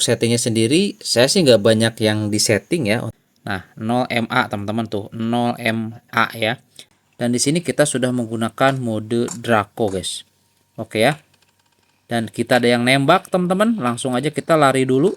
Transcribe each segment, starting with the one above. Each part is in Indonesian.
settingnya sendiri, saya sih nggak banyak yang di setting ya. Nah, 0MA teman-teman tuh, 0MA ya. Dan di sini kita sudah menggunakan mode Draco guys. Oke ya. Dan kita ada yang nembak teman-teman, langsung aja kita lari dulu.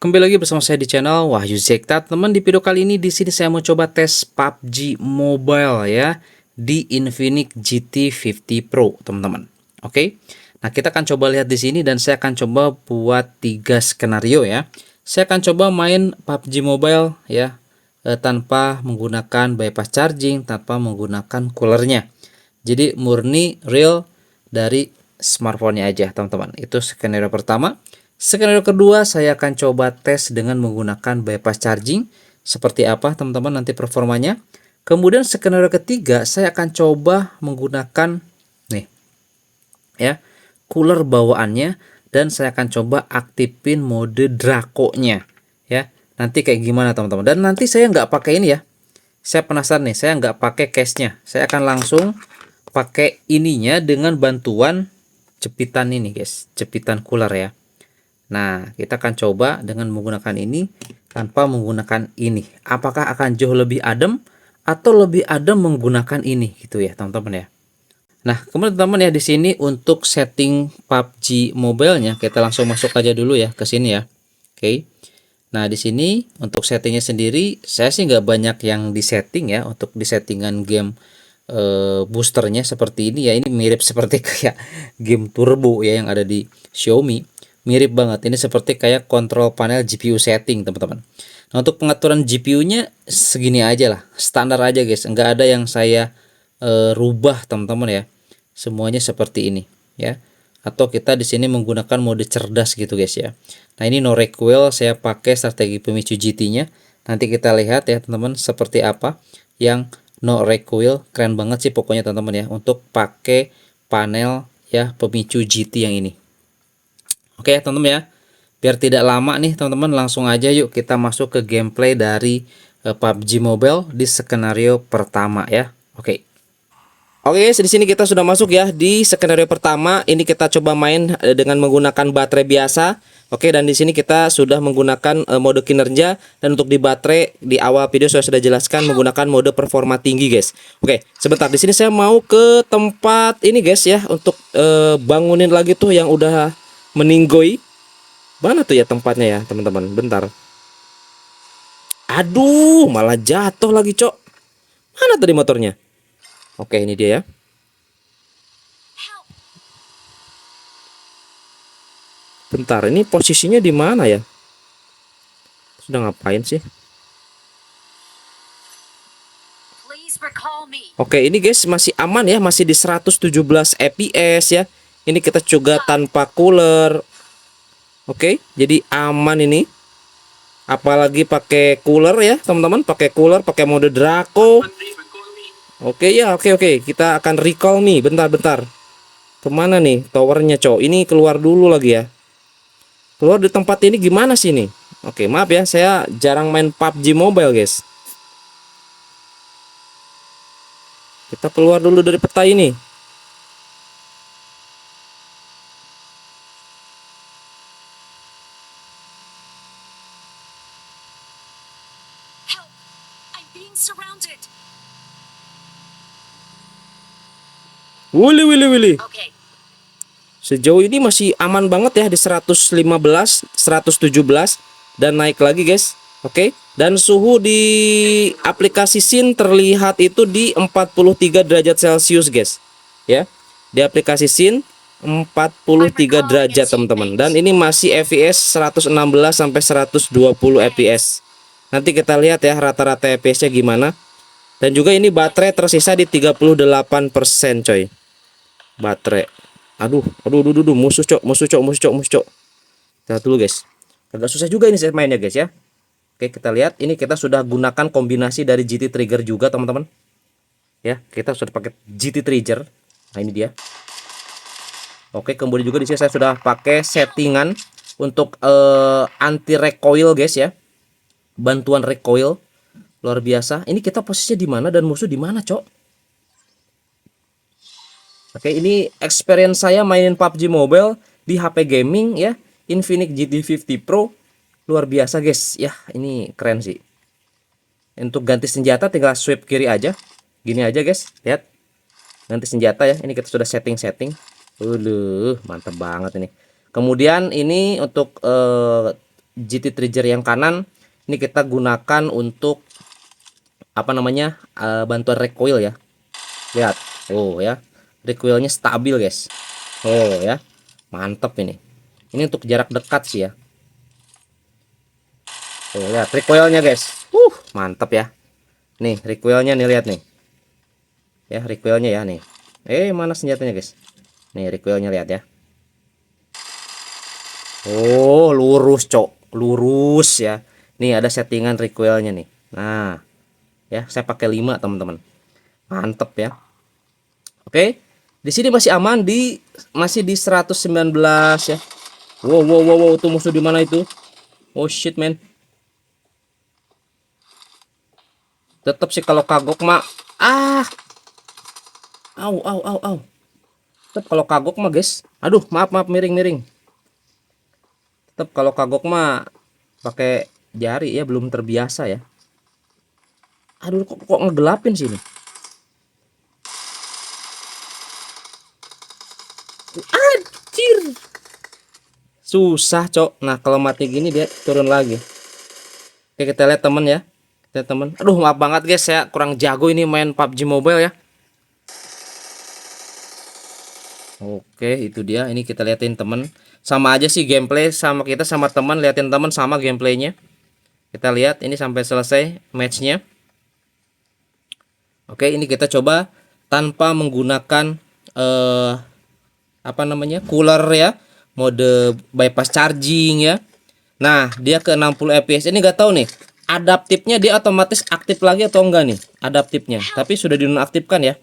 Kembali lagi bersama saya di channel Wahyu Zekta. Teman, di video kali ini di sini saya mau coba tes PUBG Mobile ya di Infinix GT 50 Pro, teman-teman. Oke. Nah, kita akan coba lihat di sini dan saya akan coba buat 3 skenario ya. Saya akan coba main PUBG Mobile ya tanpa menggunakan bypass charging, tanpa menggunakan coolernya. Jadi murni real dari smartphone-nya aja, teman-teman. Itu skenario pertama. Skenario kedua, saya akan coba tes dengan menggunakan bypass charging. Seperti apa teman-teman nanti performanya. Kemudian skenario ketiga, saya akan coba menggunakan nih ya, cooler bawaannya, dan saya akan coba aktifin mode Draco-nya ya. Nanti kayak gimana teman-teman. Dan nanti saya nggak pakai ini ya. Saya penasaran nih, saya nggak pakai case-nya. Saya akan langsung pakai ininya dengan bantuan jepitan ini guys, jepitan cooler ya. Nah, kita akan coba dengan menggunakan ini tanpa menggunakan ini. Apakah akan jauh lebih adem atau lebih adem menggunakan ini gitu ya, teman-teman ya. Nah, kemudian teman-teman ya, di sini untuk setting PUBG Mobile-nya kita langsung masuk aja dulu ya ke sini ya. Oke. Nah, di sini untuk settingnya sendiri saya sih nggak banyak yang di setting ya. Untuk di settingan game boosternya seperti ini ya, ini mirip seperti kayak game turbo ya yang ada di Xiaomi. Mirip banget, ini seperti kayak kontrol panel GPU setting teman-teman. Nah, untuk pengaturan GPU-nya segini aja lah, standar aja guys, nggak ada yang saya rubah teman-teman ya. Semuanya seperti ini ya. Atau kita di sini menggunakan mode cerdas gitu guys ya. Nah, ini no recoil, saya pakai strategi pemicu GT-nya. Nanti kita lihat ya teman-teman seperti apa yang no recoil. Keren banget sih pokoknya teman-teman ya, untuk pakai panel ya pemicu GT yang ini. Oke teman-teman ya, biar tidak lama nih teman-teman, langsung aja yuk kita masuk ke gameplay dari PUBG Mobile di skenario pertama ya. Oke. Oke guys, di sini kita sudah masuk ya di skenario pertama. Ini kita coba main dengan menggunakan baterai biasa. Oke, dan di sini kita sudah menggunakan mode kinerja, dan untuk di baterai di awal video saya sudah jelaskan menggunakan mode performa tinggi guys. Oke, sebentar, di sini saya mau ke tempat ini guys ya, untuk bangunin lagi tuh yang udah meninggoy. Mana tuh ya tempatnya ya teman-teman, bentar. Aduh, malah jatuh lagi cok. Mana tadi motornya? Oke, ini dia ya. Bentar, ini posisinya di mana ya? Sudah ngapain sih? Oke, ini guys masih aman ya, masih di 117 fps ya. Ini kita coba tanpa cooler. Oke, jadi aman ini. Apalagi pakai cooler ya, teman-teman, pakai cooler, pakai mode Draco. Oke ya, oke. Kita akan recall nih, bentar. Kemana nih towernya, cowok? Ini keluar dulu lagi ya. Keluar di tempat ini gimana sih nih? Oke, maaf ya, saya jarang main PUBG Mobile, guys. Kita keluar dulu dari peta ini. Willy. Sejauh ini masih aman banget ya di 115, 117 dan naik lagi guys. Oke. Dan suhu di aplikasi SIN terlihat itu di 43 derajat Celcius guys. Ya. Di aplikasi SIN 43 derajat teman-teman. Dan ini masih FPS 116 sampai 120 FPS. Nanti kita lihat ya rata-rata FPS-nya gimana. Dan juga ini baterai tersisa di 38% coy. Baterai. Aduh, musuh cok. Kita dulu guys. Agak susah juga ini saya mainnya guys ya. Oke, kita lihat ini kita sudah gunakan kombinasi dari GT Trigger juga teman-teman. Ya, kita sudah pakai GT Trigger. Nah, ini dia. Oke, kemudian juga di sini saya sudah pakai settingan untuk anti recoil guys ya. Bantuan recoil luar biasa. Ini kita posisinya di mana dan musuh di mana, cok? Oke, ini experience saya mainin PUBG Mobile di HP gaming ya, Infinix GT50 Pro. Luar biasa guys. Ya, ini keren sih. Untuk ganti senjata tinggal swipe kiri aja. Gini aja guys, lihat. Ganti senjata ya. Ini kita sudah setting-setting. Mantap banget ini. Kemudian ini untuk GT Trigger yang kanan, ini kita gunakan untuk apa namanya? Bantuan recoil ya. Lihat. Oh ya. Recoilnya stabil guys. Oh ya. Mantap ini. Ini untuk jarak dekat sih ya. Oh lihat recoilnya guys. Mantap ya. Nih recoilnya nih, lihat nih. Ya recoilnya ya nih. Mana senjatanya guys? Nih recoilnya lihat ya. Oh lurus cok, lurus ya. Nih ada settingan recoilnya nih. Nah ya, saya pakai 5 teman-teman. Mantep ya. Oke, di sini masih aman, masih di 119 ya. Wow wow wow, wow. Tuh musuh di mana itu? Oh shit man. Tetap sih kalau kagok mah au au au au. Tetap kalau kagok mah guys. Aduh, maaf maaf, miring. Tetap kalau kagok mah pakai jari ya, belum terbiasa ya. Aduh, kok ngegelapin sini. Anjir. Susah, cok. Nah, kalau mati gini dia turun lagi. Oke, kita lihat temen ya. Kita temen. Aduh, maaf banget guys, saya kurang jago ini main PUBG Mobile ya. Oke, itu dia. Ini kita liatin temen. Sama aja sih gameplay sama kita sama teman, liatin temen sama gameplaynya. Kita lihat ini sampai selesai matchnya. Oke, ini kita coba tanpa menggunakan apa namanya? Cooler ya. Mode bypass charging ya. Nah, dia ke 60 fps. Ini nggak tahu nih. Adaptifnya dia otomatis aktif lagi atau enggak nih? Adaptifnya. Tapi sudah dinonaktifkan ya.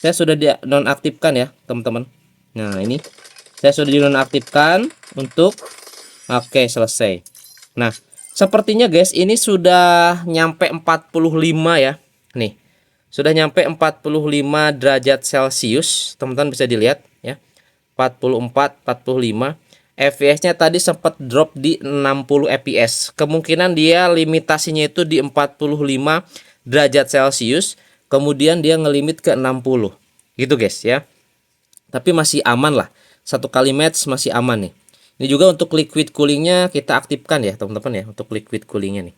Saya sudah dinonaktifkan ya, teman-teman. Nah, ini saya sudah dinonaktifkan untuk oke, selesai. Nah, sepertinya guys, ini sudah nyampe 45 ya. Nih. Sudah nyampe 45 derajat Celcius. Teman-teman bisa dilihat ya. 44, 45. FPS-nya tadi sempat drop di 60 fps. Kemungkinan dia limitasinya itu di 45 derajat Celcius. Kemudian dia ngelimit ke 60. Gitu guys ya. Tapi masih aman lah. Satu kali match masih aman nih. Ini juga untuk liquid coolingnya kita aktifkan ya teman-teman ya. Untuk liquid coolingnya nih.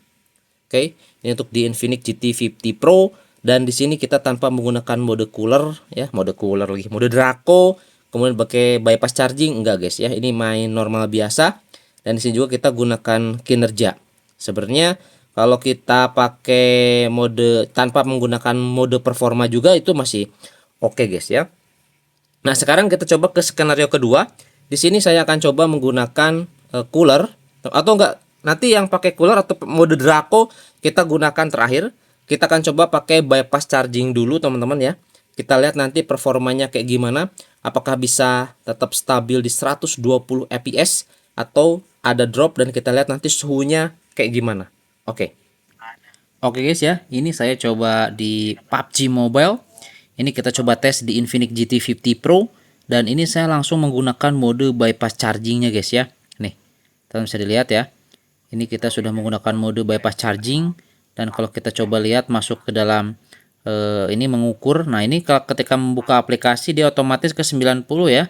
Oke. Ini untuk di Infinix GT50 Pro. Dan di sini kita tanpa menggunakan mode cooler ya. Mode cooler lagi. Mode Draco. Kemudian pakai bypass charging. Enggak guys ya. Ini main normal biasa. Dan di sini juga kita gunakan kinerja. Sebenarnya kalau kita pakai mode tanpa menggunakan mode performa juga itu masih oke guys ya. Nah, sekarang kita coba ke skenario kedua. Di sini saya akan coba menggunakan cooler atau enggak, nanti yang pakai cooler atau mode Draco kita gunakan terakhir. Kita akan coba pakai bypass charging dulu teman-teman ya. Kita lihat nanti performanya kayak gimana. Apakah bisa tetap stabil di 120 fps atau ada drop, dan kita lihat nanti suhunya kayak gimana. Oke. Oke guys ya, ini saya coba di PUBG Mobile. Ini kita coba tes di Infinix GT50 Pro. Dan ini saya langsung menggunakan mode bypass chargingnya guys ya. Nih, kalian bisa dilihat ya. Ini kita sudah menggunakan mode bypass charging. Dan kalau kita coba lihat masuk ke dalam ini mengukur. Nah ini ketika membuka aplikasi dia otomatis ke 90 ya.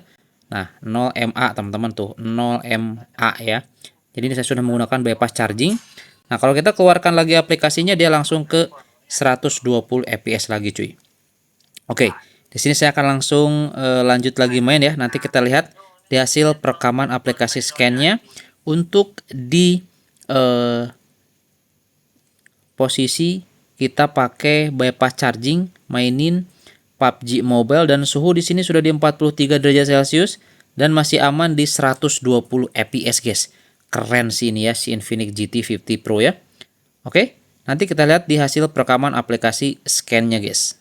Nah 0 mA teman-teman tuh, 0 mA ya. Jadi ini saya sudah menggunakan bypass charging. Nah kalau kita keluarkan lagi aplikasinya dia langsung ke 120 fps lagi cuy. Oke, di sini saya akan langsung lanjut lagi main ya. Nanti kita lihat di hasil perekaman aplikasi scan-nya untuk di posisi kita pakai bypass charging mainin PUBG Mobile, dan suhu di sini sudah di 43 derajat Celcius dan masih aman di 120 fps guys. Keren sih ini ya si Infinix GT50 Pro ya. Oke, nanti kita lihat di hasil perekaman aplikasi scan-nya guys.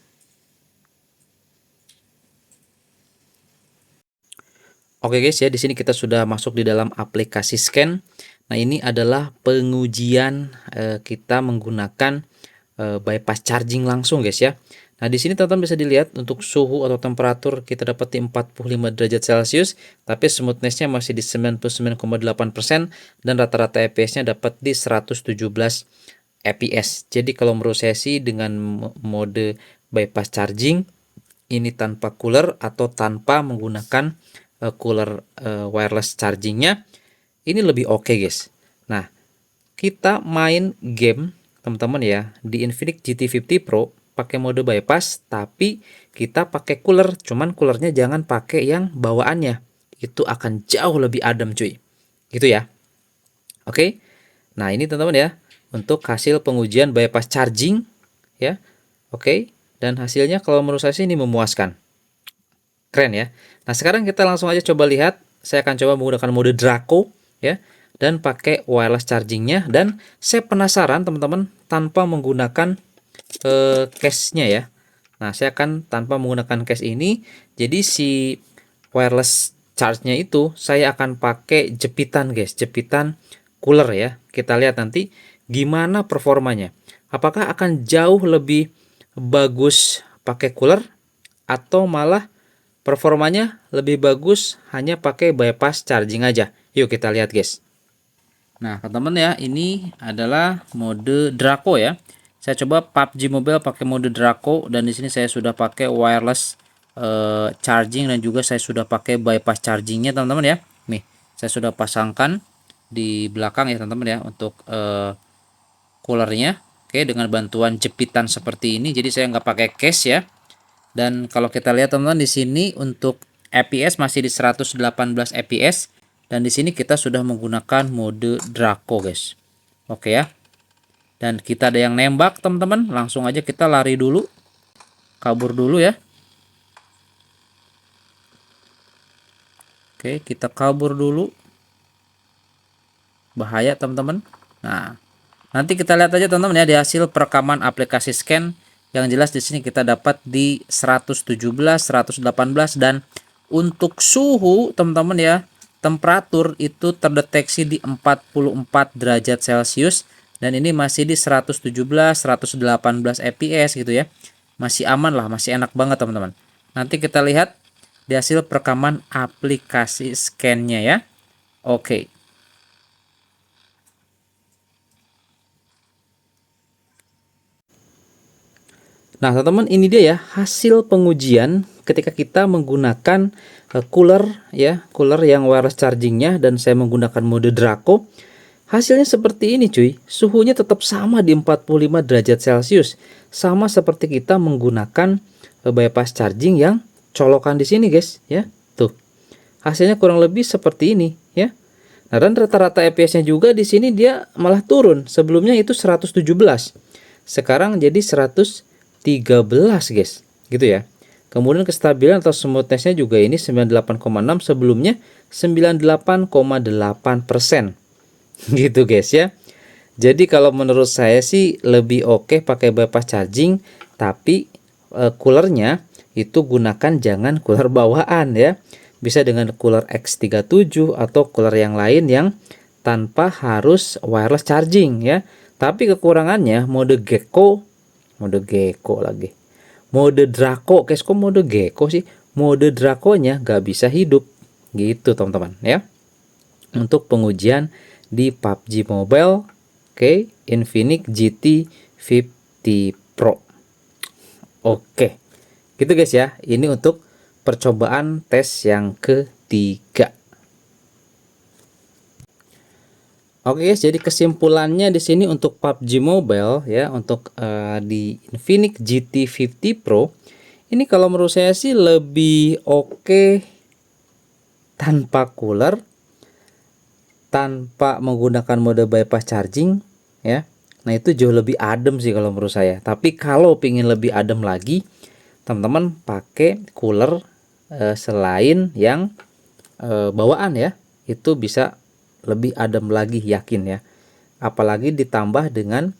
Oke guys ya, di sini kita sudah masuk di dalam aplikasi scan. Nah, ini adalah pengujian kita menggunakan bypass charging langsung guys ya. Nah, di sini teman-teman bisa dilihat untuk suhu atau temperatur kita dapat di 45 derajat Celcius, tapi smoothness-nya masih di 99,8% dan rata-rata FPS-nya dapat di 117 fps. Jadi kalau menurut saya sih dengan mode bypass charging ini tanpa cooler atau tanpa menggunakan cooler wireless chargingnya ini lebih oke, guys. Nah, kita main game teman-teman ya di Infinix GT50 Pro pakai mode bypass, tapi kita pakai cooler, cuman coolernya jangan pakai yang bawaannya, itu akan jauh lebih adem cuy, gitu ya. Oke, nah ini teman-teman ya untuk hasil pengujian bypass charging ya. Oke, dan hasilnya kalau menurut saya sih ini memuaskan, keren ya. Nah sekarang kita langsung aja coba lihat, saya akan coba menggunakan mode Draco ya, dan pakai wireless chargingnya, dan saya penasaran teman-teman tanpa menggunakan case-nya ya. Nah, saya akan tanpa menggunakan case ini. Jadi si wireless charge-nya itu saya akan pakai jepitan, guys, jepitan cooler ya. Kita lihat nanti gimana performanya. Apakah akan jauh lebih bagus pakai cooler atau malah performanya lebih bagus hanya pakai bypass charging aja. Yuk kita lihat, guys. Nah, teman-teman ya, ini adalah mode Draco ya. Saya coba PUBG Mobile pakai mode Draco, dan di sini saya sudah pakai wireless charging dan juga saya sudah pakai bypass chargingnya teman-teman ya. Nih, saya sudah pasangkan di belakang ya teman-teman ya untuk coolernya. Oke, dengan bantuan jepitan seperti ini. Jadi saya nggak pakai case ya. Dan kalau kita lihat teman-teman di sini untuk FPS masih di 118 fps, dan di sini kita sudah menggunakan mode Draco, guys. Oke ya. Dan kita ada yang nembak teman-teman, langsung aja kita lari dulu, kabur dulu ya. Oke, kita kabur dulu, bahaya teman-teman. Nah, nanti kita lihat aja teman-teman ya di hasil perekaman aplikasi scan. Yang jelas di sini kita dapat di 117, 118, dan untuk suhu teman-teman ya, temperatur itu terdeteksi di 44 derajat Celcius. Dan ini masih di 117, 118 fps gitu ya. Masih aman lah, masih enak banget teman-teman. Nanti kita lihat di hasil perekaman aplikasi scan-nya ya. Oke. Nah teman-teman, ini dia ya hasil pengujian ketika kita menggunakan cooler ya, cooler yang wireless chargingnya, dan saya menggunakan mode Draco. Hasilnya seperti ini cuy, suhunya tetap sama di 45 derajat Celcius, sama seperti kita menggunakan bypass charging yang colokan di sini guys ya. Tuh, hasilnya kurang lebih seperti ini ya. Nah, dan rata-rata FPS-nya juga di sini dia malah turun. Sebelumnya itu 117, sekarang jadi 113 guys, gitu ya. Kemudian kestabilan atau smoothness-nya juga ini 98,6, sebelumnya 98,8%. Gitu guys ya. Jadi kalau menurut saya sih lebih oke pakai bypass charging, tapi coolernya itu gunakan jangan cooler bawaan ya. Bisa dengan cooler X37 atau cooler yang lain yang tanpa harus wireless charging ya. Tapi kekurangannya mode Draco lagi. Mode Draco, guys, kok mode Gecko sih? Mode Draco-nya nggak bisa hidup. Gitu teman-teman ya. Untuk pengujian di PUBG Mobile, oke, Infinix GT50 Pro. Oke, gitu guys ya. Ini untuk percobaan tes yang ketiga. Oke guys, jadi kesimpulannya di sini untuk PUBG Mobile ya, untuk di Infinix GT50 Pro ini kalau menurut saya sih lebih oke tanpa cooler, tanpa menggunakan mode bypass charging ya. Nah itu jauh lebih adem sih kalau menurut saya. Tapi kalau pingin lebih adem lagi, teman-teman pakai cooler selain yang bawaan ya, itu bisa lebih adem lagi, yakin ya. Apalagi ditambah dengan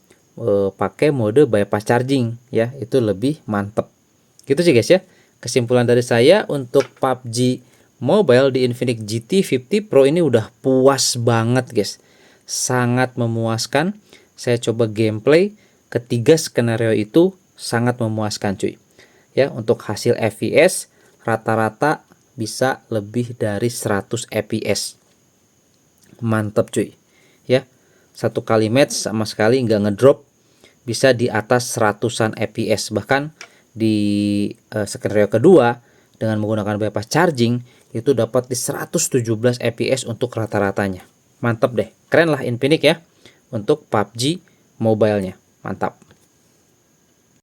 pakai mode bypass charging ya, itu lebih mantep. Gitu sih guys ya. Kesimpulan dari saya untuk PUBG Mobile di Infinix GT50 Pro ini udah puas banget guys, sangat memuaskan. Saya coba gameplay, ketiga skenario itu sangat memuaskan cuy. Ya, untuk hasil FPS rata-rata bisa lebih dari 100 fps. Mantap cuy. Ya. Satu kali match sama sekali nggak ngedrop, bisa di atas 100-an fps. Bahkan di skenario kedua dengan menggunakan bypass charging itu dapat di 117 fps untuk rata-ratanya. Mantap deh. Keren lah Infinix ya untuk PUBG Mobile-nya. Mantap.